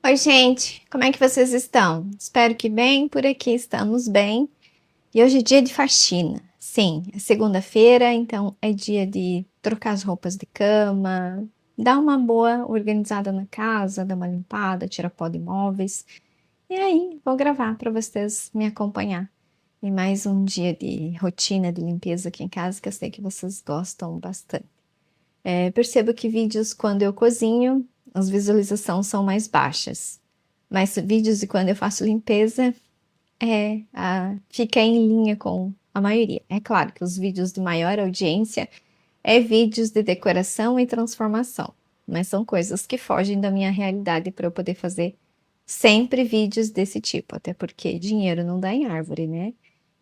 Oi, gente, como é que vocês estão? Espero que bem, por aqui estamos bem. E hoje é dia de faxina. Sim, é segunda-feira, então é dia de trocar as roupas de cama, dar uma boa organizada na casa, dar uma limpada, tirar pó de móveis. E aí, vou gravar para vocês me acompanhar em mais um dia de rotina de limpeza aqui em casa, que eu sei que vocês gostam bastante. Percebo que vídeos quando eu cozinho, as visualizações são mais baixas. Mas vídeos de quando eu faço limpeza fica em linha com a maioria. É claro que os vídeos de maior audiência é vídeos de decoração e transformação, mas são coisas que fogem da minha realidade para eu poder fazer sempre vídeos desse tipo, até porque dinheiro não dá em árvore, né?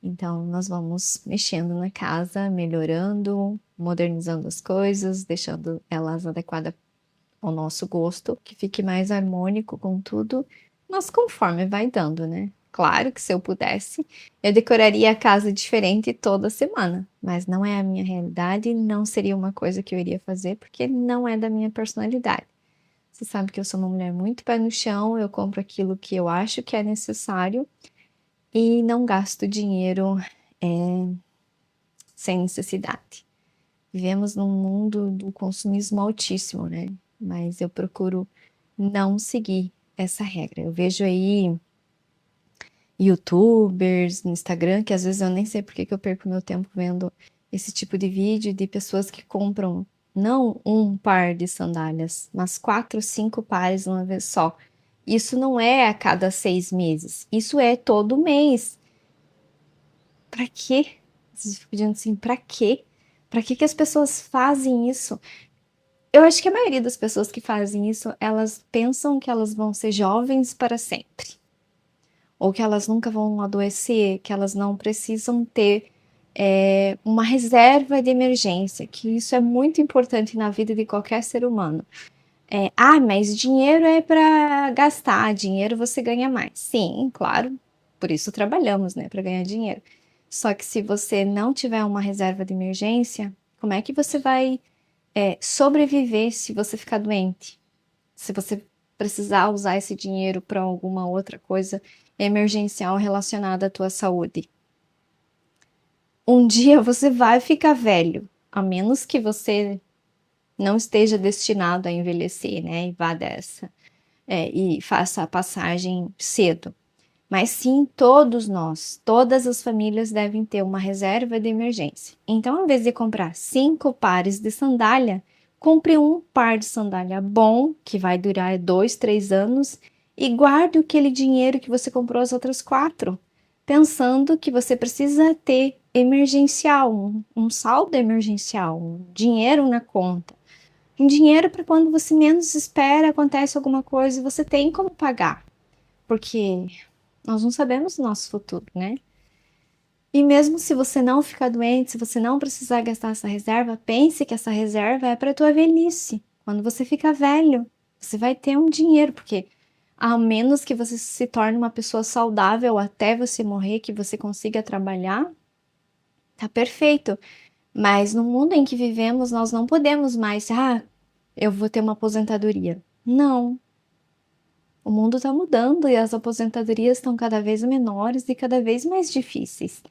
Então nós vamos mexendo na casa, melhorando, modernizando as coisas, deixando elas adequadas ao nosso gosto, que fique mais harmônico com tudo, mas conforme vai dando, né? Claro que se eu pudesse, eu decoraria a casa diferente toda semana, mas não é a minha realidade, não seria uma coisa que eu iria fazer, porque não é da minha personalidade. Você sabe que eu sou uma mulher muito pé no chão, eu compro aquilo que eu acho que é necessário e não gasto dinheiro sem necessidade. Vivemos num mundo do consumismo altíssimo, né? Mas eu procuro não seguir essa regra. Eu vejo aí YouTubers no Instagram, que às vezes eu nem sei por que eu perco meu tempo vendo esse tipo de vídeo de pessoas que compram não um par de sandálias, mas 4, 5 pares uma vez só. Isso não é a cada 6 meses, isso é todo mês. Pra quê? Vocês ficam dizendo assim, pra quê? Pra que as pessoas fazem isso? Eu acho que a maioria das pessoas que fazem isso, elas pensam que elas vão ser jovens para sempre, ou que elas nunca vão adoecer, que elas não precisam ter uma reserva de emergência, que isso é muito importante na vida de qualquer ser humano. Mas dinheiro é para gastar, dinheiro você ganha mais. Sim, claro, por isso trabalhamos, né, para ganhar dinheiro. Só que se você não tiver uma reserva de emergência, como é que você vai sobreviver se você ficar doente? Se você precisar usar esse dinheiro para alguma outra coisa emergencial relacionada à tua saúde. Um dia você vai ficar velho, a menos que você não esteja destinado a envelhecer, né? E vá dessa. E faça a passagem cedo. Mas sim, todos nós, todas as famílias devem ter uma reserva de emergência. Então, ao invés de comprar 5 pares de sandália, compre um par de sandália bom, que vai durar 2, 3 anos, e guarde aquele dinheiro que você comprou as outras 4, pensando que você precisa ter emergencial, um saldo emergencial, um dinheiro na conta. Um dinheiro para quando você menos espera, acontece alguma coisa e você tem como pagar. Porque nós não sabemos o nosso futuro, né? E mesmo se você não ficar doente, se você não precisar gastar essa reserva, pense que essa reserva é para a tua velhice. Quando você ficar velho, você vai ter um dinheiro, porque a menos que você se torne uma pessoa saudável até você morrer, que você consiga trabalhar, tá perfeito. Mas no mundo em que vivemos, nós não podemos mais, eu vou ter uma aposentadoria. Não, o mundo está mudando e as aposentadorias estão cada vez menores e cada vez mais difíceis.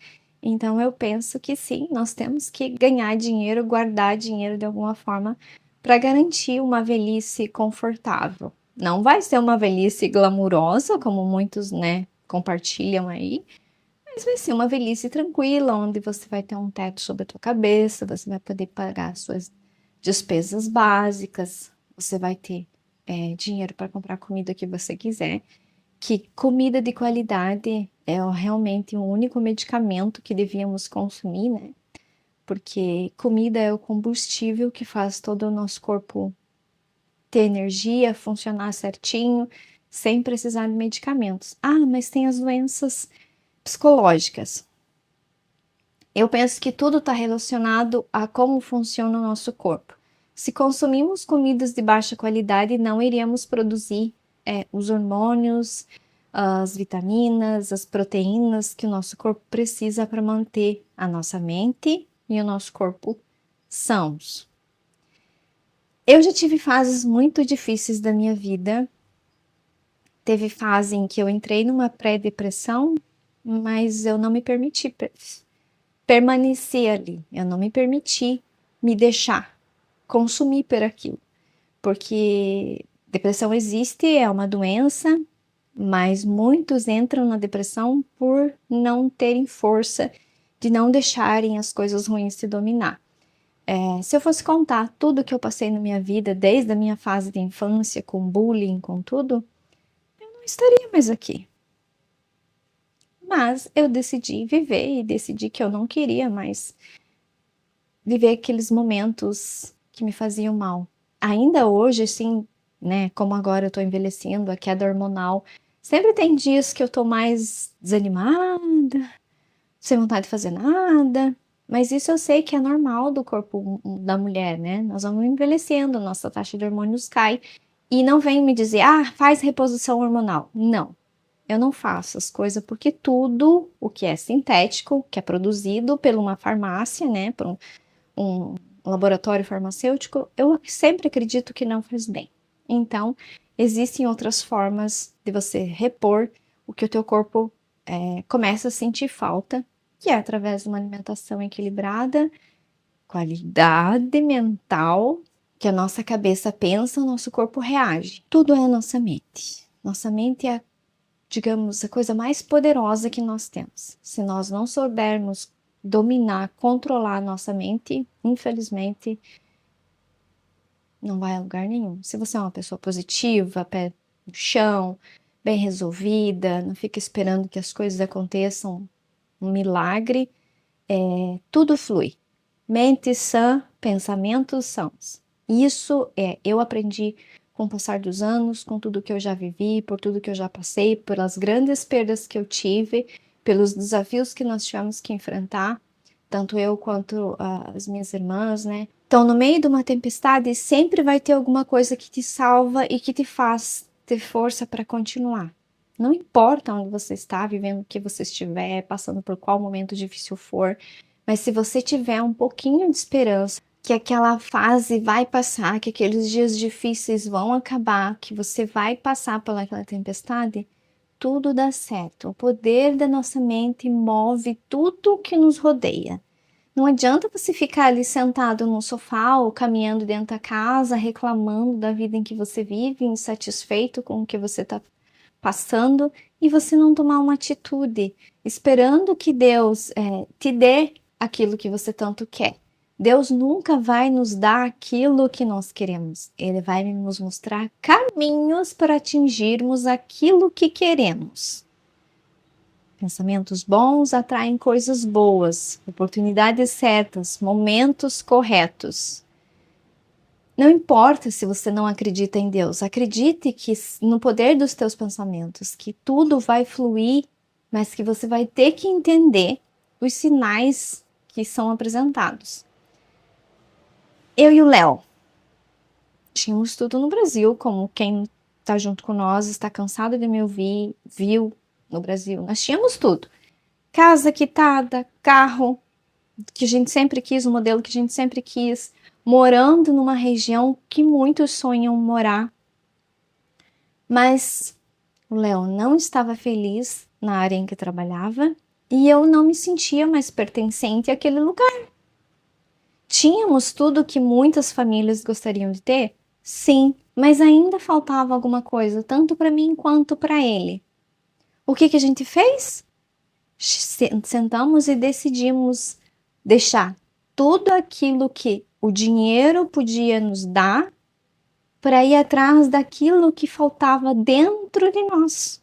Então eu penso que sim, nós temos que ganhar dinheiro, guardar dinheiro de alguma forma para garantir uma velhice confortável. Não vai ser uma velhice glamurosa, como muitos, né, compartilham aí, mas vai ser uma velhice tranquila, onde você vai ter um teto sobre a tua cabeça, você vai poder pagar suas despesas básicas, você vai ter dinheiro para comprar a comida que você quiser, que comida de qualidade é realmente o único medicamento que devíamos consumir, né? Porque comida é o combustível que faz todo o nosso corpo ter energia, funcionar certinho, sem precisar de medicamentos. Mas tem as doenças psicológicas. Eu penso que tudo está relacionado a como funciona o nosso corpo. Se consumimos comidas de baixa qualidade, não iríamos produzir os hormônios, as vitaminas, as proteínas que o nosso corpo precisa para manter a nossa mente e o nosso corpo sãos. Eu já tive fases muito difíceis da minha vida Teve fase em que eu entrei numa pré-depressão, mas eu não me permiti permanecer ali. Eu não me permiti me deixar consumir por aquilo. Porque depressão existe, é uma doença, mas muitos entram na depressão por não terem força de não deixarem as coisas ruins se dominar. Se eu fosse contar tudo que eu passei na minha vida, desde a minha fase de infância, com bullying, com tudo, eu não estaria mais aqui. Mas eu decidi viver e decidi que eu não queria mais viver aqueles momentos que me faziam mal. Ainda hoje, assim, né, como agora eu tô envelhecendo, a queda hormonal, sempre tem dias que eu tô mais desanimada, sem vontade de fazer nada, mas isso eu sei que é normal do corpo da mulher, né? Nós vamos envelhecendo, nossa taxa de hormônios cai, e não vem me dizer, faz reposição hormonal. Não, eu não faço as coisas porque tudo o que é sintético, que é produzido por uma farmácia, né, por um laboratório farmacêutico, eu sempre acredito que não faz bem. Então, existem outras formas de você repor o que o teu corpo começa a sentir falta, que é através de uma alimentação equilibrada, qualidade mental, que a nossa cabeça pensa, o nosso corpo reage. Tudo é a nossa mente. Nossa mente é, digamos, a coisa mais poderosa que nós temos. Se nós não soubermos dominar, controlar a nossa mente, infelizmente, não vai a lugar nenhum. Se você é uma pessoa positiva, pé no chão, bem resolvida, não fica esperando que as coisas aconteçam, um milagre, tudo flui. Mente sã, pensamentos sãos. Isso eu aprendi com o passar dos anos, com tudo que eu já vivi, por tudo que eu já passei, pelas grandes perdas que eu tive, pelos desafios que nós tivemos que enfrentar, tanto eu quanto as minhas irmãs, né? Então, no meio de uma tempestade, sempre vai ter alguma coisa que te salva e que te faz ter força para continuar. Não importa onde você está, vivendo o que você estiver, passando por qual momento difícil for, mas se você tiver um pouquinho de esperança, que aquela fase vai passar, que aqueles dias difíceis vão acabar, que você vai passar pelaquela tempestade, tudo dá certo. O poder da nossa mente move tudo que nos rodeia. Não adianta você ficar ali sentado no sofá ou caminhando dentro da casa, reclamando da vida em que você vive, insatisfeito com o que você está passando e você não tomar uma atitude, esperando que Deus te dê aquilo que você tanto quer. Deus nunca vai nos dar aquilo que nós queremos. Ele vai nos mostrar caminhos para atingirmos aquilo que queremos. Pensamentos bons atraem coisas boas, oportunidades certas, momentos corretos. Não importa se você não acredita em Deus, acredite que no poder dos teus pensamentos, que tudo vai fluir, mas que você vai ter que entender os sinais que são apresentados. Eu e o Léo tínhamos tudo no Brasil, como quem está junto com nós está cansado de me ouvir, viu no Brasil. Nós tínhamos tudo. Casa quitada, carro que a gente sempre quis, o modelo que a gente sempre quis, morando numa região que muitos sonham morar. Mas o Léo não estava feliz na área em que trabalhava e eu não me sentia mais pertencente àquele lugar. Tínhamos tudo que muitas famílias gostariam de ter? Sim, mas ainda faltava alguma coisa, tanto para mim quanto para ele. O que a gente fez? Sentamos e decidimos deixar tudo aquilo que o dinheiro podia nos dar para ir atrás daquilo que faltava dentro de nós.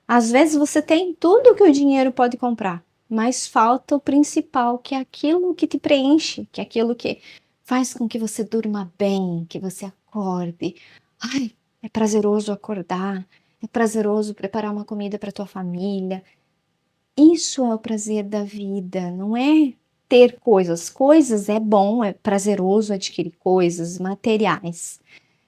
Às vezes você tem tudo que o dinheiro pode comprar, mas falta o principal, que é aquilo que te preenche, que é aquilo que faz com que você durma bem, que você acorde. Ai, é prazeroso acordar, é prazeroso preparar uma comida para tua família. Isso é o prazer da vida, não é ter coisas. Coisas é bom, é prazeroso adquirir coisas materiais.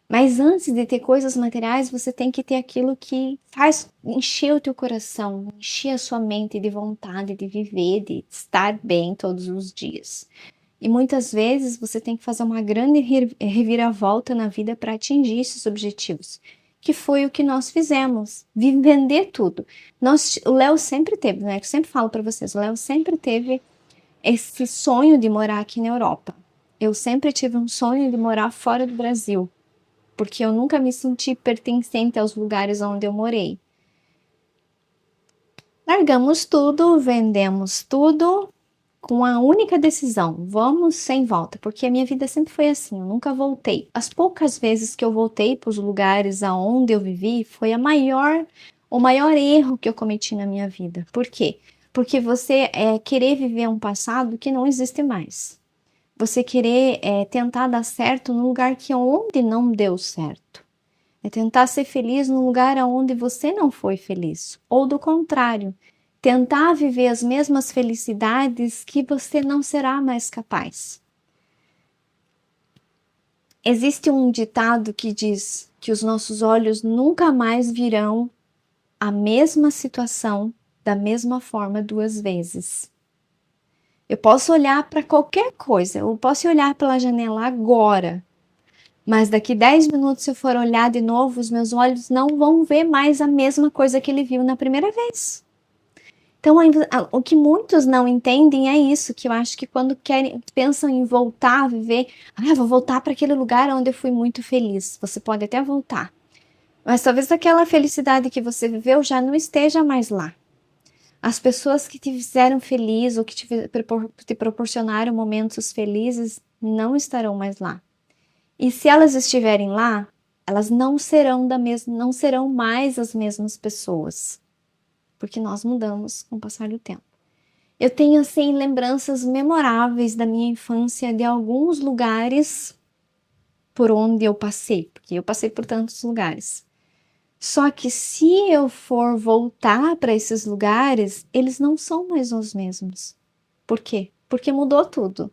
Mas antes de ter coisas materiais, você tem que ter aquilo que faz encher o teu coração, encher a sua mente de vontade de viver, de estar bem todos os dias. E muitas vezes você tem que fazer uma grande reviravolta na vida para atingir esses objetivos, que foi o que nós fizemos, vender tudo. O Léo sempre teve, né? Eu sempre falo para vocês, o Léo sempre teve esse sonho de morar aqui na Europa. Eu sempre tive um sonho de morar fora do Brasil, porque eu nunca me senti pertencente aos lugares onde eu morei. Largamos tudo, vendemos tudo, com a única decisão, vamos sem volta, porque a minha vida sempre foi assim, eu nunca voltei. As poucas vezes que eu voltei para os lugares aonde eu vivi, foi o maior erro que eu cometi na minha vida. Por quê? Porque você querer viver um passado que não existe mais. Você querer tentar dar certo no lugar que onde não deu certo. É tentar ser feliz no lugar onde você não foi feliz. Ou do contrário, tentar viver as mesmas felicidades que você não será mais capaz. Existe um ditado que diz que os nossos olhos nunca mais virão a mesma situação da mesma forma duas vezes. Eu posso olhar para qualquer coisa, eu posso olhar pela janela agora, mas daqui 10 minutos, se eu for olhar de novo, os meus olhos não vão ver mais a mesma coisa que ele viu na primeira vez. Então, o que muitos não entendem é isso, que eu acho que quando pensam em voltar a viver, vou voltar para aquele lugar onde eu fui muito feliz. Você pode até voltar, mas talvez aquela felicidade que você viveu já não esteja mais lá. As pessoas que te fizeram feliz ou que te proporcionaram momentos felizes não estarão mais lá. E se elas estiverem lá, elas não serão não serão mais as mesmas pessoas, porque nós mudamos com o passar do tempo. Eu tenho assim lembranças memoráveis da minha infância de alguns lugares por onde eu passei, porque eu passei por tantos lugares. Só que se eu for voltar para esses lugares, eles não são mais os mesmos. Por quê? Porque mudou tudo.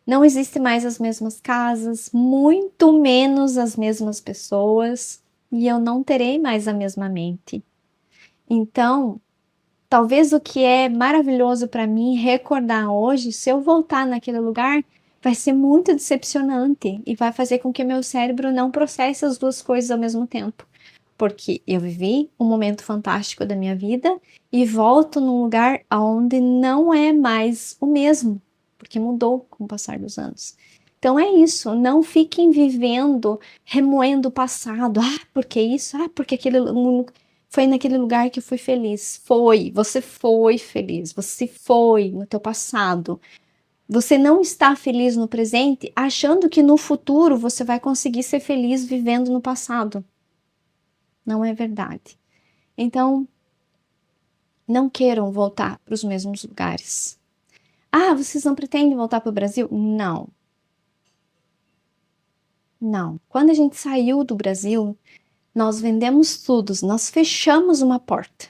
Não existe mais as mesmas casas, muito menos as mesmas pessoas, e eu não terei mais a mesma mente. Então, talvez o que é maravilhoso para mim recordar hoje, se eu voltar naquele lugar, vai ser muito decepcionante e vai fazer com que meu cérebro não processe as duas coisas ao mesmo tempo. Porque eu vivi um momento fantástico da minha vida e volto num lugar onde não é mais o mesmo, porque mudou com o passar dos anos. Então é isso, não fiquem vivendo, remoendo o passado. Porque isso? Porque foi naquele lugar que eu fui feliz. Você foi feliz, você foi no teu passado. Você não está feliz no presente, achando que no futuro você vai conseguir ser feliz vivendo no passado. Não é verdade. Então, não queiram voltar para os mesmos lugares. Vocês não pretendem voltar para o Brasil? Não. Não. Quando a gente saiu do Brasil, nós vendemos tudo, nós fechamos uma porta.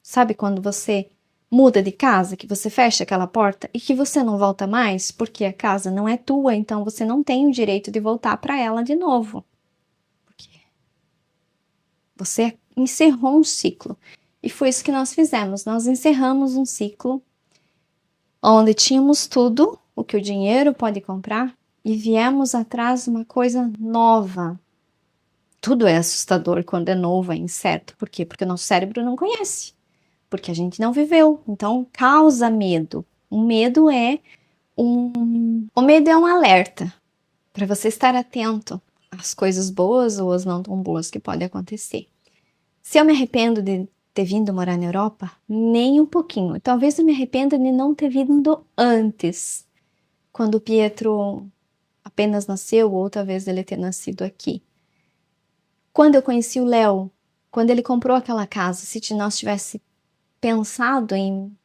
Sabe quando você muda de casa, que você fecha aquela porta e que você não volta mais, porque a casa não é tua, então você não tem o direito de voltar para ela de novo. Porque você encerrou um ciclo. E foi isso que nós fizemos. Nós encerramos um ciclo onde tínhamos tudo o que o dinheiro pode comprar e viemos atrás de uma coisa nova. Tudo é assustador quando é novo, é incerto. Por quê? Porque o nosso cérebro não conhece. Porque a gente não viveu. Então, causa medo. O medo é um alerta para você estar atento às coisas boas ou às não tão boas que podem acontecer. Se eu me arrependo de ter vindo morar na Europa, nem um pouquinho. Talvez eu me arrependa de não ter vindo antes, quando o Pietro apenas nasceu, ou talvez ele ter nascido aqui. Quando eu conheci o Léo, quando ele comprou aquela casa, se nós tivesse pensado em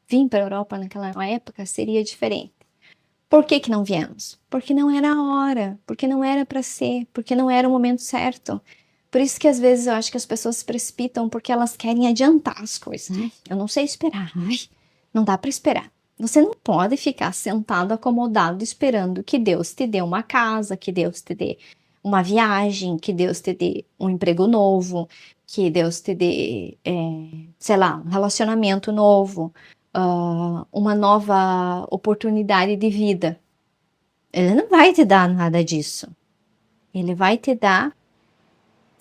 vir para a Europa naquela época, seria diferente. Por que não viemos? Porque não era a hora, porque não era para ser, porque não era o momento certo. Por isso que às vezes eu acho que as pessoas se precipitam porque elas querem adiantar as coisas. Eu não sei esperar. Não dá para esperar. Você não pode ficar sentado, acomodado, esperando que Deus te dê uma casa, que Deus te dê uma viagem, que Deus te dê um emprego novo, que Deus te dê, sei lá, um relacionamento novo, uma nova oportunidade de vida. Ele não vai te dar nada disso. Ele vai te dar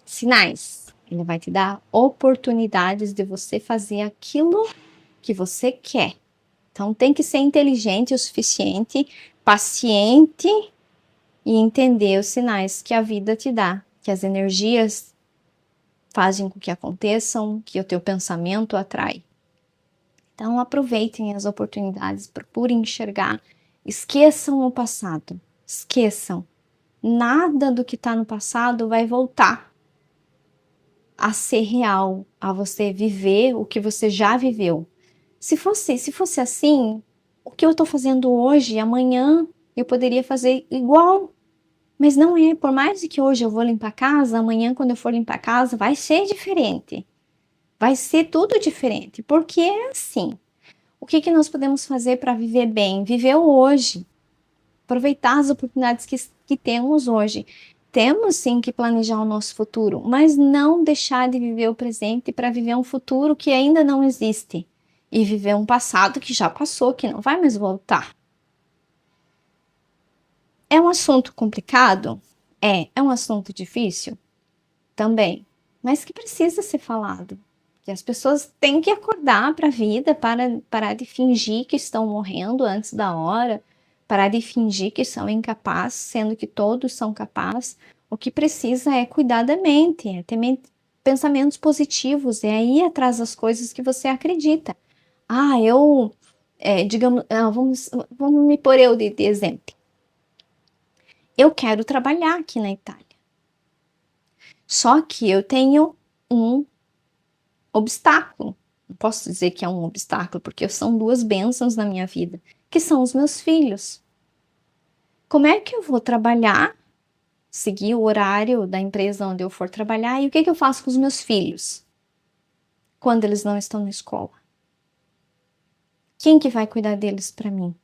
sinais. Ele vai te dar oportunidades de você fazer aquilo que você quer. Então tem que ser inteligente o suficiente, paciente e entender os sinais que a vida te dá, que as energias fazem com que aconteçam, que o teu pensamento atrai. Então aproveitem as oportunidades, procurem enxergar, esqueçam o passado, esqueçam. Nada do que está no passado vai voltar a ser real, a você viver o que você já viveu. Se fosse assim, o que eu estou fazendo hoje, amanhã eu poderia fazer igual. Mas não é, por mais que hoje eu vou limpar a casa, amanhã quando eu for limpar a casa vai ser diferente. Vai ser tudo diferente, porque é assim. O que nós podemos fazer para viver bem? Viver o hoje. Aproveitar as oportunidades que temos hoje. Temos sim que planejar o nosso futuro, mas não deixar de viver o presente para viver um futuro que ainda não existe. E viver um passado que já passou, que não vai mais voltar. É um assunto complicado? É um assunto difícil? Também. Mas que precisa ser falado. Que as pessoas têm que acordar para a vida, parar de fingir que estão morrendo antes da hora, parar de fingir que são incapazes, sendo que todos são capazes. O que precisa é cuidar da mente, é ter pensamentos positivos, é ir atrás das coisas que você acredita. Digamos, vamos me pôr eu de exemplo. Eu quero trabalhar aqui na Itália. Só que eu tenho um obstáculo. Não posso dizer que é um obstáculo, porque são duas bênçãos na minha vida, que são os meus filhos. Como é que eu vou trabalhar, seguir o horário da empresa onde eu for trabalhar, e o que eu faço com os meus filhos quando eles não estão na escola? Quem que vai cuidar deles para mim?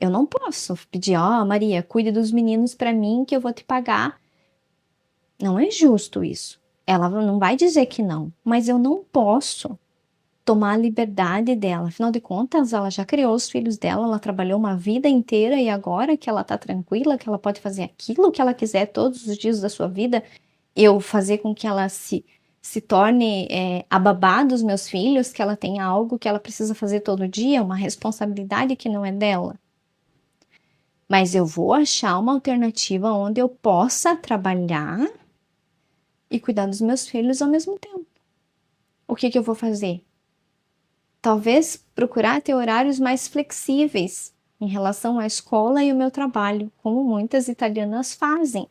Eu não posso pedir, Maria, cuide dos meninos para mim que eu vou te pagar. Não é justo isso. Ela não vai dizer que não, mas eu não posso tomar a liberdade dela. Afinal de contas, ela já criou os filhos dela, ela trabalhou uma vida inteira e agora que ela tá tranquila, que ela pode fazer aquilo que ela quiser todos os dias da sua vida, eu fazer com que ela se torne a babá dos meus filhos, que ela tenha algo que ela precisa fazer todo dia, uma responsabilidade que não é dela. Mas eu vou achar uma alternativa onde eu possa trabalhar e cuidar dos meus filhos ao mesmo tempo. O que eu vou fazer? Talvez procurar ter horários mais flexíveis em relação à escola e o meu trabalho, como muitas italianas fazem.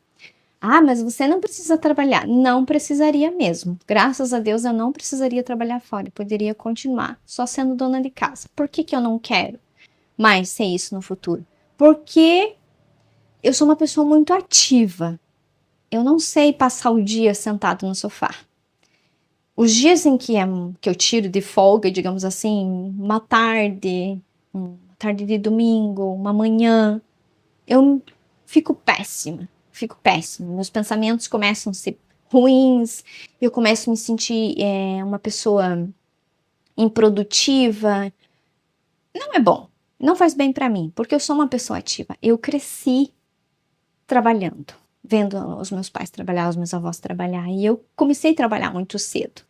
Mas você não precisa trabalhar. Não precisaria mesmo. Graças a Deus eu não precisaria trabalhar fora. Eu poderia continuar só sendo dona de casa. Por que eu não quero mais ser isso no futuro? Porque eu sou uma pessoa muito ativa. Eu não sei passar o dia sentado no sofá. Os dias em que eu tiro de folga, digamos assim, uma tarde de domingo, uma manhã, eu fico péssima. Meus pensamentos começam a ser ruins, eu começo a me sentir uma pessoa improdutiva. Não é bom, não faz bem para mim, porque eu sou uma pessoa ativa. Eu cresci trabalhando, vendo os meus pais trabalhar, os meus avós trabalhar, e eu comecei a trabalhar muito cedo.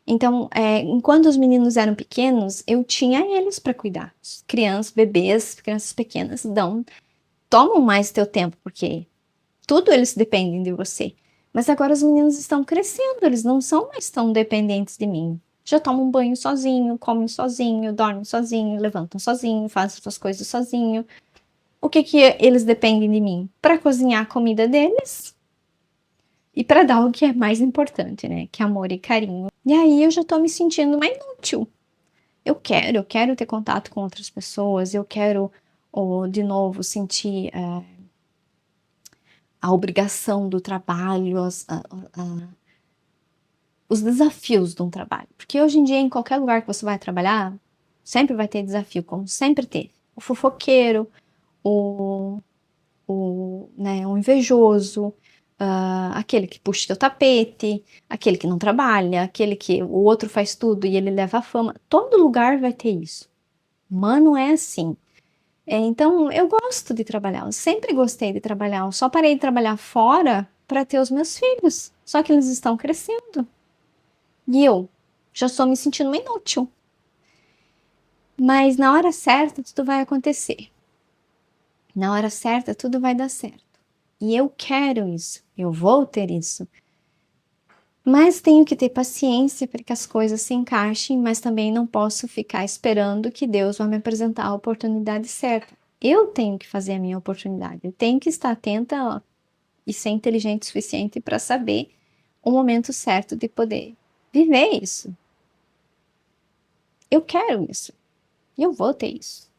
Então, enquanto os meninos eram pequenos, eu tinha eles para cuidar. Crianças, bebês, crianças pequenas, tomam mais teu tempo, porque tudo eles dependem de você. Mas agora os meninos estão crescendo, eles não são mais tão dependentes de mim. Já tomam banho sozinho, comem sozinho, dormem sozinho, levantam sozinho, fazem suas coisas sozinho. O que eles dependem de mim? Para cozinhar a comida deles e para dar o que é mais importante, né? Que é amor e carinho. E aí eu já tô me sentindo mais inútil. Eu quero ter contato com outras pessoas, eu quero, de novo, sentir a obrigação do trabalho, os desafios de um trabalho. Porque hoje em dia, em qualquer lugar que você vai trabalhar, sempre vai ter desafio, como sempre teve. O fofoqueiro, o invejoso, aquele que puxa teu tapete, aquele que não trabalha, aquele que o outro faz tudo e ele leva a fama. Todo lugar vai ter isso. Mano, é assim. Então, eu gosto de trabalhar, eu sempre gostei de trabalhar. Eu só parei de trabalhar fora para ter os meus filhos. Só que eles estão crescendo. E eu já estou me sentindo uma inútil. Mas na hora certa, tudo vai acontecer. Na hora certa, tudo vai dar certo. E eu quero isso. Eu vou ter isso. Mas tenho que ter paciência para que as coisas se encaixem, mas também não posso ficar esperando que Deus vai me apresentar a oportunidade certa. Eu tenho que fazer a minha oportunidade. Eu tenho que estar atenta e ser inteligente o suficiente para saber o momento certo de poder viver isso. Eu quero isso. E eu vou ter isso.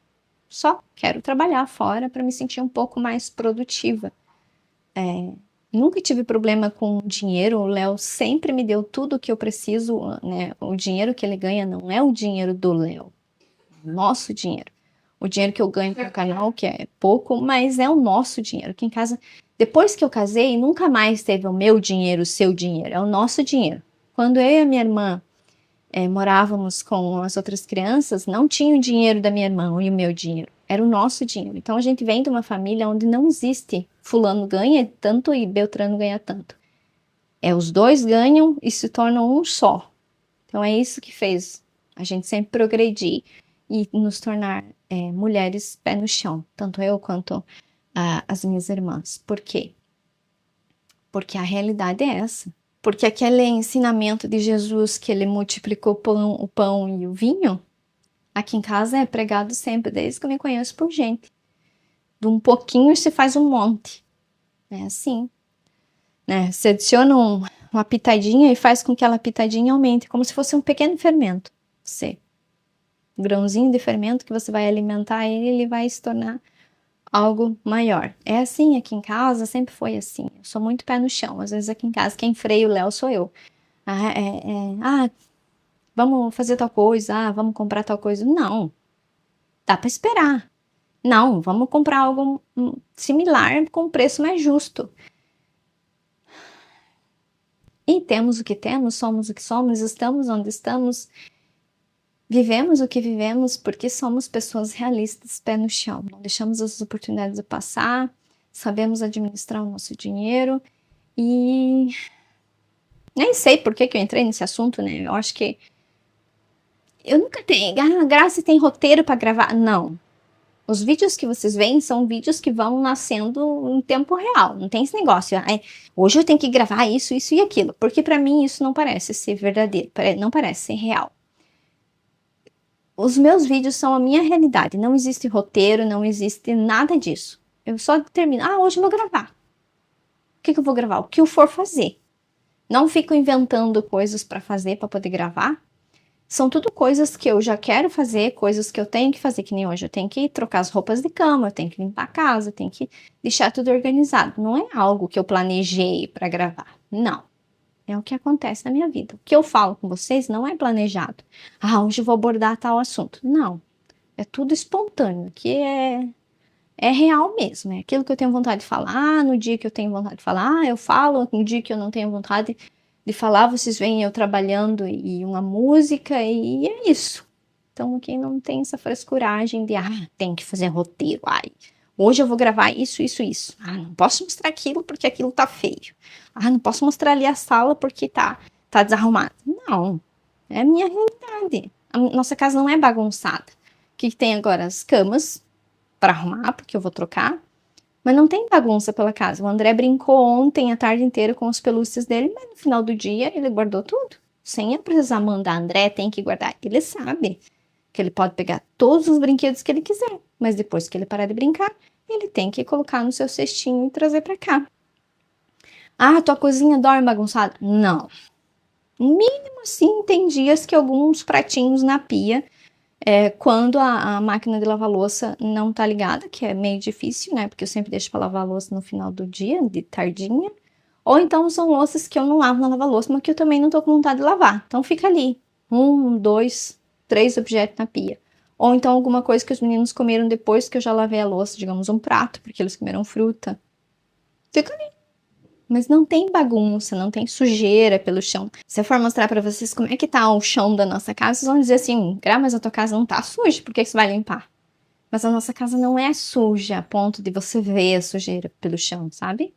Só quero trabalhar fora para me sentir um pouco mais produtiva. Nunca tive problema com dinheiro, o Léo sempre me deu tudo o que eu preciso, né? O dinheiro que ele ganha não é o dinheiro do Léo, é o nosso dinheiro. O dinheiro que eu ganho com o canal, que é pouco, mas é o nosso dinheiro. Aqui em casa, depois que eu casei, nunca mais teve o meu dinheiro, o seu dinheiro, é o nosso dinheiro. Quando eu e a minha irmã morávamos com as outras crianças, não tinha o dinheiro da minha irmã e o meu dinheiro, era o nosso dinheiro. Então a gente vem de uma família onde não existe fulano ganha tanto e Beltrano ganha tanto. Os dois ganham e se tornam um só. Então é isso que fez a gente sempre progredir e nos tornar mulheres pé no chão, tanto eu quanto as minhas irmãs. Por quê? Porque a realidade é essa. Porque aquele ensinamento de Jesus que ele multiplicou o pão e o vinho, aqui em casa é pregado sempre, desde que eu me conheço por gente. De um pouquinho se faz um monte. É assim. Né? Você adiciona uma pitadinha e faz com que aquela pitadinha aumente, como se fosse um pequeno fermento. Um grãozinho de fermento que você vai alimentar ele vai se tornar algo maior. É assim aqui em casa, sempre foi assim. Eu sou muito pé no chão. Às vezes aqui em casa quem freia o Léo sou eu. Vamos fazer tal coisa, vamos comprar tal coisa. Não, dá para esperar. Não, vamos comprar algo similar com preço mais justo. E temos o que temos, somos o que somos, estamos onde estamos, vivemos o que vivemos porque somos pessoas realistas, pé no chão. Não deixamos as oportunidades passar, sabemos administrar o nosso dinheiro e nem sei por que eu entrei nesse assunto, né? Eu acho que eu nunca tenho. Graça tem roteiro para gravar. Não. Os vídeos que vocês veem são vídeos que vão nascendo em tempo real. Não tem esse negócio. Hoje eu tenho que gravar isso, isso e aquilo. Porque para mim isso não parece ser verdadeiro. Não parece ser real. Os meus vídeos são a minha realidade. Não existe roteiro, não existe nada disso. Eu só determino. Hoje eu vou gravar. O que eu vou gravar? O que eu for fazer. Não fico inventando coisas para fazer, para poder gravar. São tudo coisas que eu já quero fazer, coisas que eu tenho que fazer, que nem hoje. Eu tenho que trocar as roupas de cama, eu tenho que limpar a casa, eu tenho que deixar tudo organizado. Não é algo que eu planejei para gravar. Não. É o que acontece na minha vida. O que eu falo com vocês não é planejado. Hoje eu vou abordar tal assunto. Não. É tudo espontâneo, que é real mesmo. É aquilo que eu tenho vontade de falar, no dia que eu tenho vontade de falar, eu falo, no dia que eu não tenho vontade de falar, vocês veem eu trabalhando e uma música e é isso. Então aqui não tem essa frescuragem de tem que fazer roteiro, hoje eu vou gravar isso, isso, isso. Não posso mostrar aquilo porque aquilo tá feio. Não posso mostrar ali a sala porque tá desarrumado. Não, é a minha realidade. A nossa casa não é bagunçada. O que tem agora? As camas para arrumar, porque eu vou trocar. Mas não tem bagunça pela casa. O André brincou ontem a tarde inteira com os pelúcias dele, mas no final do dia ele guardou tudo. Sem eu precisar mandar, André tem que guardar. Ele sabe que ele pode pegar todos os brinquedos que ele quiser, mas depois que ele parar de brincar, ele tem que colocar no seu cestinho e trazer para cá. Tua cozinha dorme bagunçada? Não. Mínimo assim, tem dias que alguns pratinhos na pia quando a máquina de lavar louça não tá ligada, que é meio difícil, né? Porque eu sempre deixo para lavar a louça no final do dia, de tardinha. Ou então são louças que eu não lavo na lava-louça, mas que eu também não tô com vontade de lavar. Então fica ali, 1, 2, 3 objetos na pia. Ou então alguma coisa que os meninos comeram depois que eu já lavei a louça, digamos um prato, porque eles comeram fruta. Fica ali. Mas não tem bagunça, não tem sujeira pelo chão. Se eu for mostrar pra vocês como é que tá o chão da nossa casa, vocês vão dizer assim, mas a tua casa não tá suja, por que você vai limpar? Mas a nossa casa não é suja a ponto de você ver a sujeira pelo chão, sabe?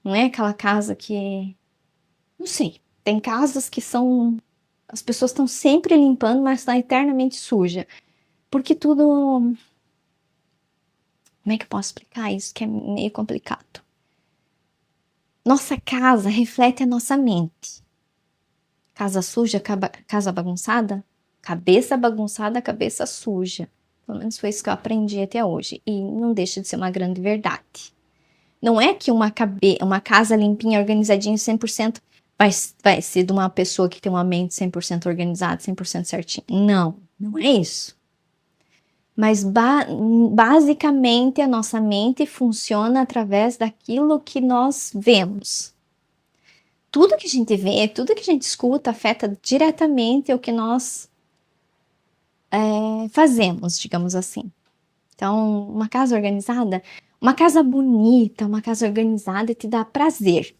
Não é aquela casa que... Não sei. Tem casas que são... As pessoas estão sempre limpando, mas está eternamente suja. Porque tudo... Como é que eu posso explicar isso? Que é meio complicado. Nossa casa reflete a nossa mente. Casa suja, casa bagunçada. Cabeça bagunçada, cabeça suja. Pelo menos foi isso que eu aprendi até hoje. E não deixa de ser uma grande verdade. Não é que uma casa limpinha, organizadinha, 100% vai ser de uma pessoa que tem uma mente 100% organizada, 100% certinha. Não, não é isso. Mas basicamente a nossa mente funciona através daquilo que nós vemos. Tudo que a gente vê, tudo que a gente escuta afeta diretamente o que nós fazemos, digamos assim. Então, uma casa organizada, uma casa bonita, uma casa organizada te dá prazer.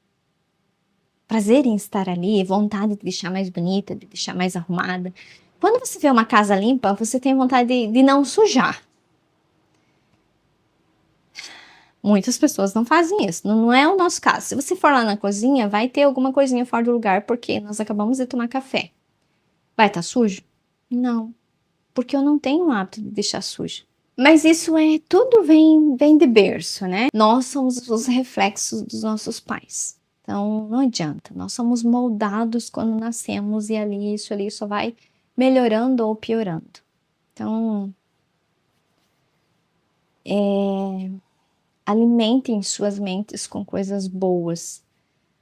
Prazer em estar ali, vontade de deixar mais bonita, de deixar mais arrumada. Quando você vê uma casa limpa, você tem vontade de não sujar. Muitas pessoas não fazem isso, não é o nosso caso. Se você for lá na cozinha, vai ter alguma coisinha fora do lugar, porque nós acabamos de tomar café. Vai estar sujo? Não, porque eu não tenho o hábito de deixar sujo. Mas isso tudo vem de berço, né? Nós somos os reflexos dos nossos pais. Então, não adianta. Nós somos moldados quando nascemos e isso ali só vai melhorando ou piorando. Então, alimentem suas mentes com coisas boas.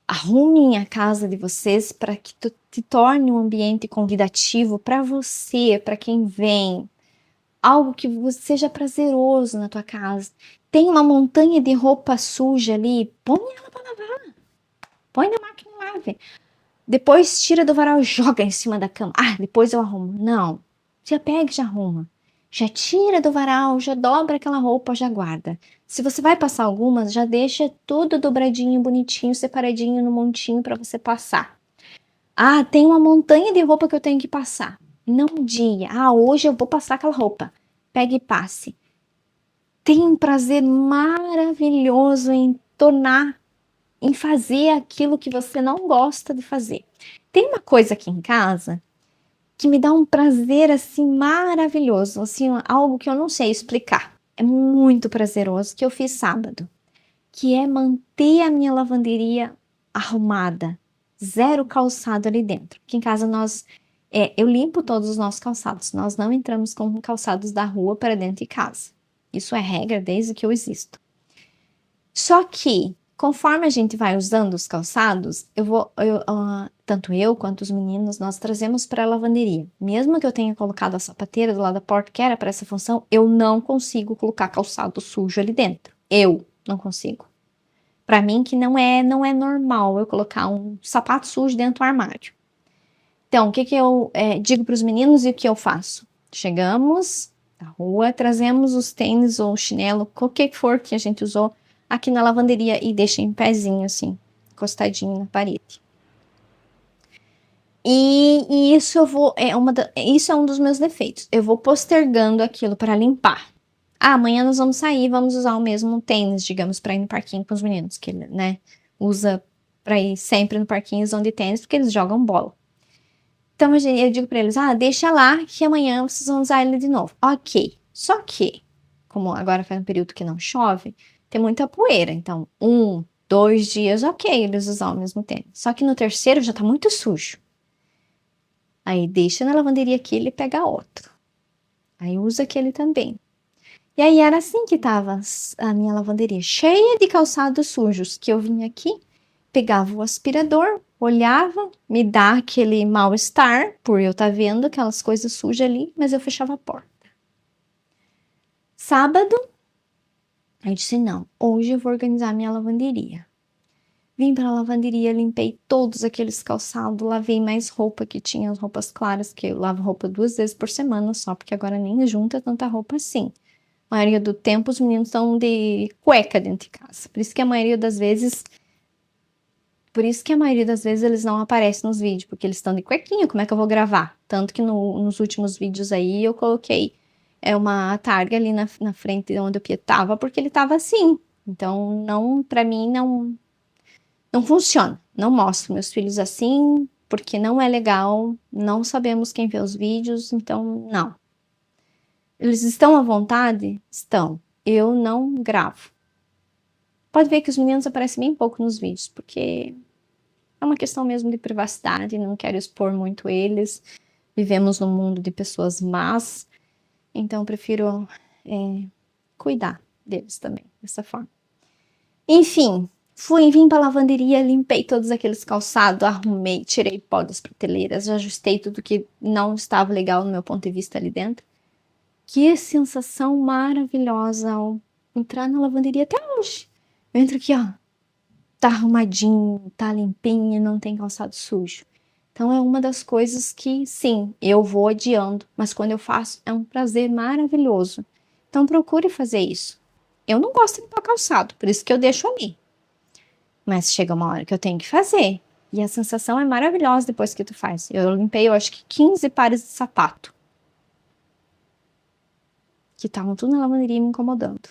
Arrumem a casa de vocês para que te torne um ambiente convidativo para você, para quem vem. Algo que seja prazeroso na tua casa. Tem uma montanha de roupa suja ali, põe ela para lavar. Põe na máquina e lave. Depois tira do varal e joga em cima da cama. Ah, depois eu arrumo. Não. Já pega e já arruma. Já tira do varal, já dobra aquela roupa, já guarda. Se você vai passar algumas, já deixa tudo dobradinho, bonitinho, separadinho no montinho para você passar. Ah, tem uma montanha de roupa que eu tenho que passar. Não dia. Ah, hoje eu vou passar aquela roupa. Pegue e passe. Tem um prazer maravilhoso em fazer aquilo que você não gosta de fazer. Tem uma coisa aqui em casa que me dá um prazer assim maravilhoso, assim, algo que eu não sei explicar. É muito prazeroso que eu fiz sábado, que é manter a minha lavanderia arrumada, zero calçado ali dentro. Aqui em casa eu limpo todos os nossos calçados. Nós não entramos com calçados da rua para dentro de casa. Isso é regra desde que eu existo. Só que conforme a gente vai usando os calçados, tanto eu quanto os meninos, nós trazemos para a lavanderia. Mesmo que eu tenha colocado a sapateira do lado da porta, que era para essa função, eu não consigo colocar calçado sujo ali dentro. Eu não consigo. Para mim que não é normal eu colocar um sapato sujo dentro do armário. Então, o que eu digo para os meninos e o que eu faço? Chegamos da rua, trazemos os tênis ou chinelo, qualquer que for que a gente usou, aqui na lavanderia e deixa em pezinho, assim, encostadinho na parede. E isso isso é um dos meus defeitos. Eu vou postergando aquilo para limpar. Ah, amanhã nós vamos sair, vamos usar o mesmo tênis, digamos, para ir no parquinho com os meninos, que ele, né, usa para ir sempre no parquinho usando de tênis, porque eles jogam bola. Então eu digo para eles, deixa lá que amanhã vocês vão usar ele de novo. Ok, só que, como agora faz um período que não chove, tem muita poeira, então 2 dias, ok, eles usam o mesmo tênis. Só que no terceiro já tá muito sujo. Aí deixa na lavanderia aquele e pega outro. Aí usa aquele também. E aí era assim que tava a minha lavanderia, cheia de calçados sujos, que eu vinha aqui, pegava o aspirador, olhava, me dá aquele mal-estar, por eu estar vendo aquelas coisas sujas ali, mas eu fechava a porta. Sábado, eu disse, não, hoje eu vou organizar minha lavanderia. Vim para a lavanderia, limpei todos aqueles calçados, lavei mais roupa que tinha, as roupas claras, que eu lavo roupa 2 vezes por semana só, porque agora nem junta tanta roupa assim. A maioria do tempo os meninos estão de cueca dentro de casa. Por isso que a maioria das vezes eles não aparecem nos vídeos, porque eles estão de cuequinha, como é que eu vou gravar? Tanto que nos últimos vídeos aí eu coloquei uma targa ali na frente de onde o Pia tava, porque ele tava assim. Então, para mim, Não funciona. Não mostro meus filhos assim, porque não é legal. Não sabemos quem vê os vídeos, então não. Eles estão à vontade? Estão. Eu não gravo. Pode ver que os meninos aparecem bem pouco nos vídeos, porque é uma questão mesmo de privacidade, não quero expor muito eles. Vivemos num mundo de pessoas más, então prefiro cuidar deles também, dessa forma. Enfim, vim pra lavanderia, limpei todos aqueles calçados, arrumei, tirei pó das prateleiras, ajustei tudo que não estava legal no meu ponto de vista ali dentro. Que sensação maravilhosa ao entrar na lavanderia até hoje. Eu entro aqui, ó, tá arrumadinho, tá limpinho, não tem calçado sujo. Então é uma das coisas que, sim, eu vou adiando, mas quando eu faço é um prazer maravilhoso. Então procure fazer isso. Eu não gosto de limpar calçado, por isso que eu deixo ali. Mas chega uma hora que eu tenho que fazer. E a sensação é maravilhosa depois que tu faz. Eu limpei, eu acho que 15 pares de sapato. Que estavam tudo na lavanderia me incomodando.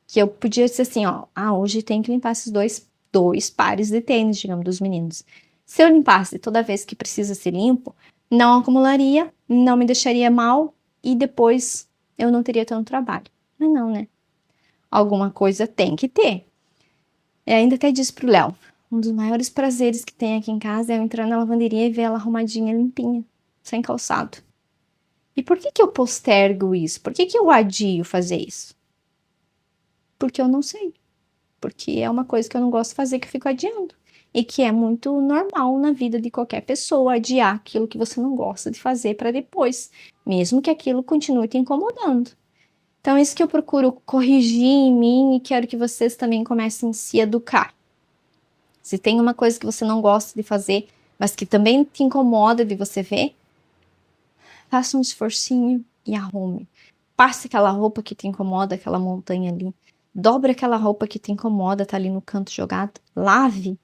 Que eu podia dizer assim, ó, hoje tem que limpar esses dois pares de tênis, digamos, dos meninos. Se eu limpasse toda vez que precisa ser limpo, não acumularia, não me deixaria mal e depois eu não teria tanto trabalho. Mas não, né? Alguma coisa tem que ter. E ainda até disse pro Léo, um dos maiores prazeres que tem aqui em casa é eu entrar na lavanderia e ver ela arrumadinha, limpinha, sem calçado. E por que eu postergo isso? Por que eu adio fazer isso? Porque eu não sei. Porque é uma coisa que eu não gosto de fazer, que eu fico adiando. E que é muito normal na vida de qualquer pessoa, adiar aquilo que você não gosta de fazer para depois, mesmo que aquilo continue te incomodando. Então, é isso que eu procuro corrigir em mim e quero que vocês também comecem a se educar. Se tem uma coisa que você não gosta de fazer, mas que também te incomoda de você ver, faça um esforcinho e arrume. Passe aquela roupa que te incomoda, aquela montanha ali. Dobre aquela roupa que te incomoda, tá ali no canto jogado. Lave.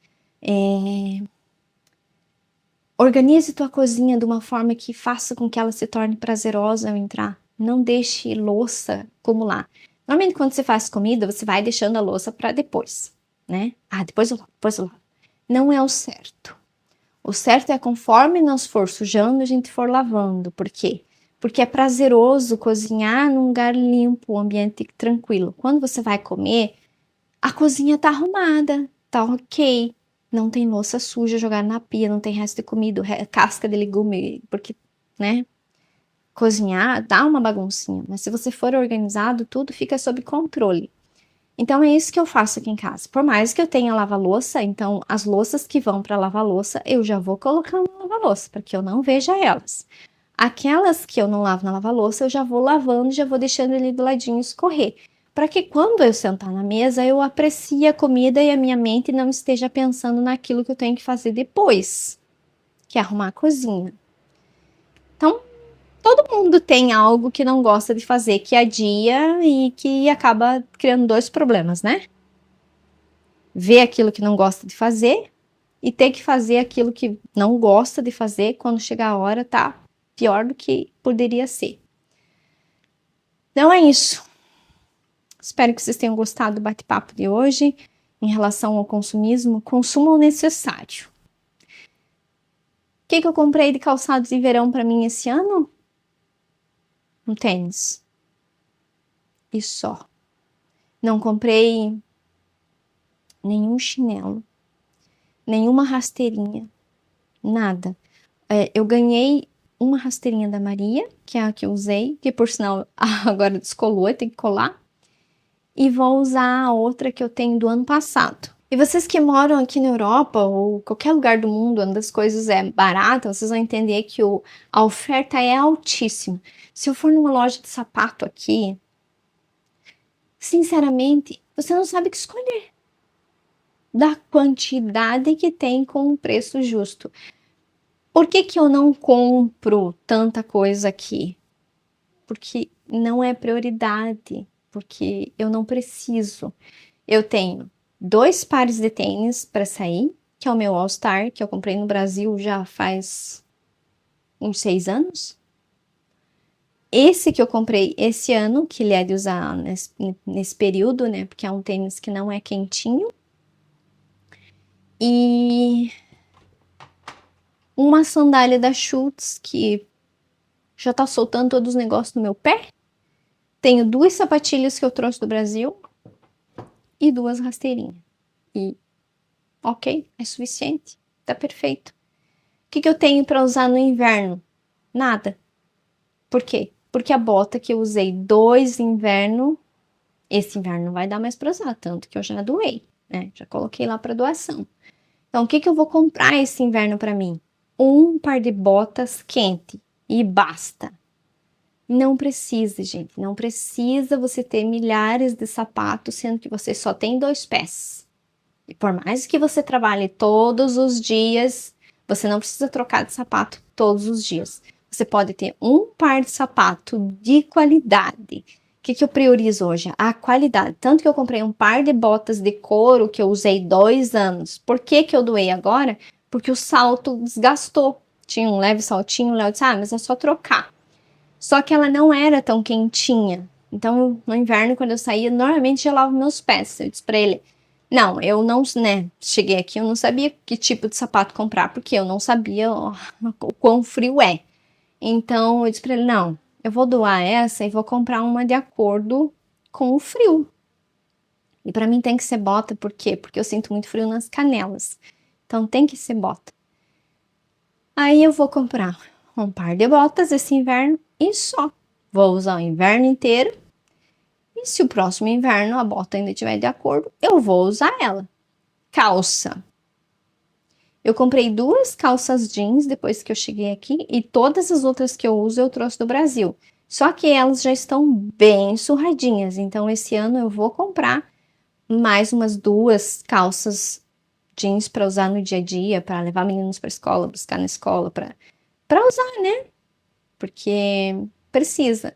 Organize tua cozinha de uma forma que faça com que ela se torne prazerosa ao entrar. Não deixe louça acumular. Normalmente, quando você faz comida, você vai deixando a louça para depois, né? Depois eu lavo. Não é o certo. O certo é conforme nós for sujando, a gente for lavando. Por quê? Porque é prazeroso cozinhar num lugar limpo, um ambiente tranquilo. Quando você vai comer, a cozinha tá arrumada, tá ok. Não tem louça suja jogada na pia, não tem resto de comida, casca de legume, porque, né? Cozinhar dá uma baguncinha, mas se você for organizado, tudo fica sob controle. Então é isso que eu faço aqui em casa. Por mais que eu tenha lava-louça, então as louças que vão para lavar-louça, eu já vou colocando na lava-louça, para que eu não veja elas. Aquelas que eu não lavo na lava-louça, eu já vou lavando, já vou deixando ele do ladinho escorrer. Para que quando eu sentar na mesa, eu aprecie a comida e a minha mente não esteja pensando naquilo que eu tenho que fazer depois, que é arrumar a cozinha. Então, todo mundo tem algo que não gosta de fazer, que adia e que acaba criando dois problemas, né? Ver aquilo que não gosta de fazer e ter que fazer aquilo que não gosta de fazer quando chegar a hora, tá pior do que poderia ser. Então é isso. Espero que vocês tenham gostado do bate-papo de hoje em relação ao consumismo. Consuma o necessário. O que eu comprei de calçados de verão para mim esse ano? Um tênis. E só. Não comprei nenhum chinelo, nenhuma rasteirinha, nada. Eu ganhei uma rasteirinha da Maria, que é a que eu usei, que por sinal agora descolou, tem que colar. E vou usar a outra que eu tenho do ano passado. E vocês que moram aqui na Europa ou qualquer lugar do mundo onde as coisas é barata, vocês vão entender que a oferta é altíssima. Se eu for numa loja de sapato aqui, sinceramente, você não sabe o que escolher. Da quantidade que tem com um preço justo. Por que eu não compro tanta coisa aqui? Porque não é prioridade, porque eu não preciso. Eu tenho 2 pares de tênis para sair, que é o meu All Star, que eu comprei no Brasil já faz uns 6 anos. Esse que eu comprei esse ano, que ele é de usar nesse período, né? Porque é um tênis que não é quentinho. E uma sandália da Schutz, que já tá soltando todos os negócios no meu pé. Tenho 2 sapatilhas que eu trouxe do Brasil e 2 rasteirinhas. E ok, é suficiente, tá perfeito. O que eu tenho para usar no inverno? Nada. Por quê? Porque a bota que eu usei 2 inverno, esse inverno não vai dar mais para usar, tanto que eu já doei, né? Já coloquei lá para doação. Então, o que eu vou comprar esse inverno para mim? Um par de botas quente e basta. Não precisa, gente, não precisa você ter milhares de sapatos, sendo que você só tem 2 pés. E por mais que você trabalhe todos os dias, você não precisa trocar de sapato todos os dias. Você pode ter um par de sapato de qualidade. O que eu priorizo hoje? A qualidade. Tanto que eu comprei um par de botas de couro que eu usei 2 anos. Por que eu doei agora? Porque o salto desgastou. Tinha um leve saltinho, o Léo disse, mas é só trocar. Só que ela não era tão quentinha. Então, no inverno, quando eu saía, normalmente eu lavo meus pés. Eu disse pra ele, não, eu não, né, cheguei aqui, eu não sabia que tipo de sapato comprar, porque eu não sabia o quão frio é. Então, eu disse pra ele, não, eu vou doar essa e vou comprar uma de acordo com o frio. E pra mim tem que ser bota, por quê? Porque eu sinto muito frio nas canelas. Então, tem que ser bota. Aí eu vou comprar um par de botas esse inverno e só. Vou usar o inverno inteiro. E se o próximo inverno a bota ainda estiver de acordo, eu vou usar ela. Calça. Eu comprei 2 calças jeans depois que eu cheguei aqui e todas as outras que eu uso eu trouxe do Brasil. Só que elas já estão bem surradinhas, então esse ano eu vou comprar mais umas 2 calças jeans para usar no dia a dia, para levar meninos para escola, buscar na escola, para usar, né? Porque precisa.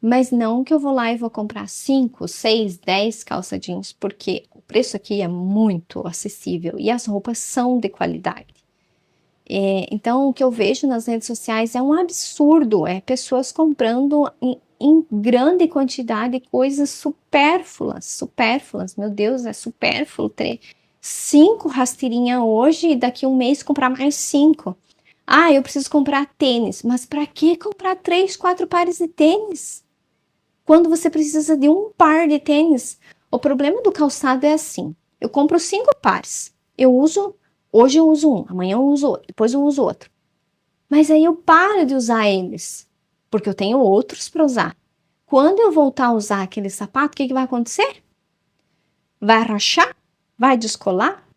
Mas não que eu vou lá e vou comprar 5, 6, 10 calça jeans, porque o preço aqui é muito acessível e as roupas são de qualidade. Então, o que eu vejo nas redes sociais é um absurdo, é pessoas comprando em grande quantidade coisas supérfluas, meu Deus, é supérfluo ter 5 rasteirinhas hoje e daqui a um mês comprar mais 5. Eu preciso comprar tênis, mas para que comprar 3, 4 pares de tênis? Quando você precisa de um par de tênis. O problema do calçado é assim, eu compro 5 pares, hoje eu uso um, amanhã eu uso outro, depois eu uso outro. Mas aí eu paro de usar eles, porque eu tenho outros para usar. Quando eu voltar a usar aquele sapato, o que vai acontecer? Vai rachar? Vai descolar?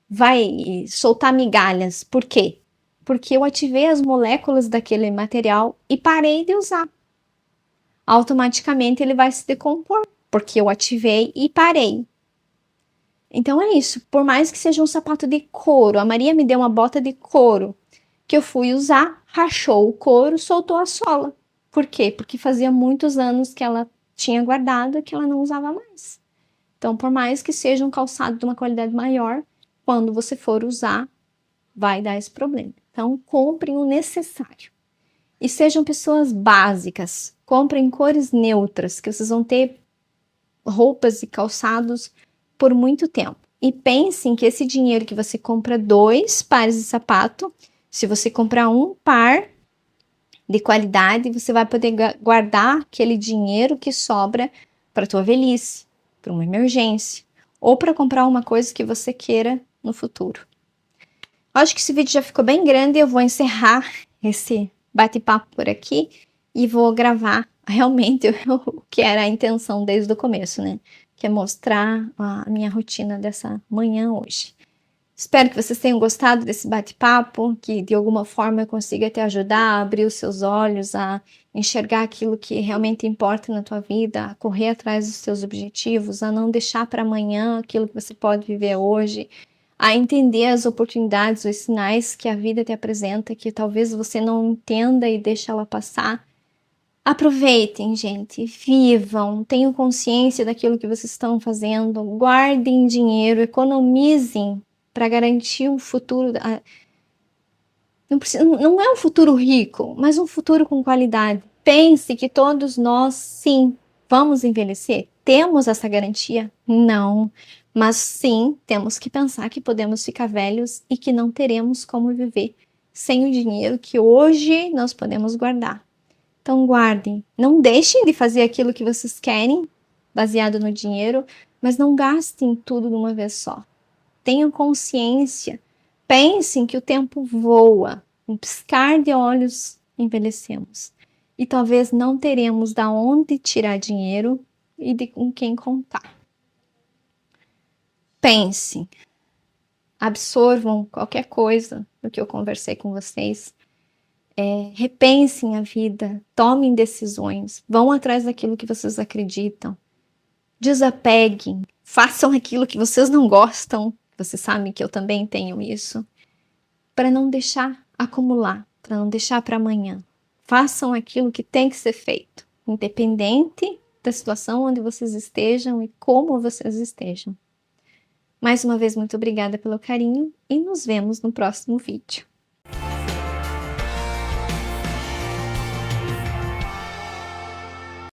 Vai soltar migalhas. Por quê? Porque eu ativei as moléculas daquele material e parei de usar. Automaticamente ele vai se decompor, porque eu ativei e parei. Então é isso, por mais que seja um sapato de couro, a Maria me deu uma bota de couro, que eu fui usar, rachou o couro, soltou a sola. Por quê? Porque fazia muitos anos que ela tinha guardado e que ela não usava mais. Então, por mais que seja um calçado de uma qualidade maior, quando você for usar, vai dar esse problema. Então, comprem o necessário. E sejam pessoas básicas. Comprem cores neutras, que vocês vão ter roupas e calçados por muito tempo. E pensem que esse dinheiro que você compra 2 pares de sapato, se você comprar um par de qualidade, você vai poder guardar aquele dinheiro que sobra para tua velhice, para uma emergência, ou para comprar uma coisa que você queira no futuro. Acho que esse vídeo já ficou bem grande, eu vou encerrar esse bate-papo por aqui e vou gravar realmente o que era a intenção desde o começo, né? Que é mostrar a minha rotina dessa manhã hoje. Espero que vocês tenham gostado desse bate-papo, que de alguma forma eu consiga te ajudar a abrir os seus olhos, a enxergar aquilo que realmente importa na tua vida, a correr atrás dos seus objetivos, a não deixar para amanhã aquilo que você pode viver hoje, a entender as oportunidades, os sinais que a vida te apresenta, que talvez você não entenda e deixe ela passar. Aproveitem, gente, vivam, tenham consciência daquilo que vocês estão fazendo, guardem dinheiro, economizem para garantir um futuro. Não é um futuro rico, mas um futuro com qualidade. Pense que todos nós, sim, vamos envelhecer. Temos essa garantia? Não. Mas sim, temos que pensar que podemos ficar velhos e que não teremos como viver sem o dinheiro que hoje nós podemos guardar. Então guardem, não deixem de fazer aquilo que vocês querem, baseado no dinheiro, mas não gastem tudo de uma vez só. Tenham consciência, pensem que o tempo voa, um piscar de olhos envelhecemos. E talvez não teremos da onde tirar dinheiro e de com quem contar. Pensem, absorvam qualquer coisa do que eu conversei com vocês. Repensem a vida, tomem decisões, vão atrás daquilo que vocês acreditam, desapeguem, façam aquilo que vocês não gostam, vocês sabem que eu também tenho isso, para não deixar acumular, para não deixar para amanhã. Façam aquilo que tem que ser feito, independente da situação onde vocês estejam e como vocês estejam. Mais uma vez, muito obrigada pelo carinho e nos vemos no próximo vídeo.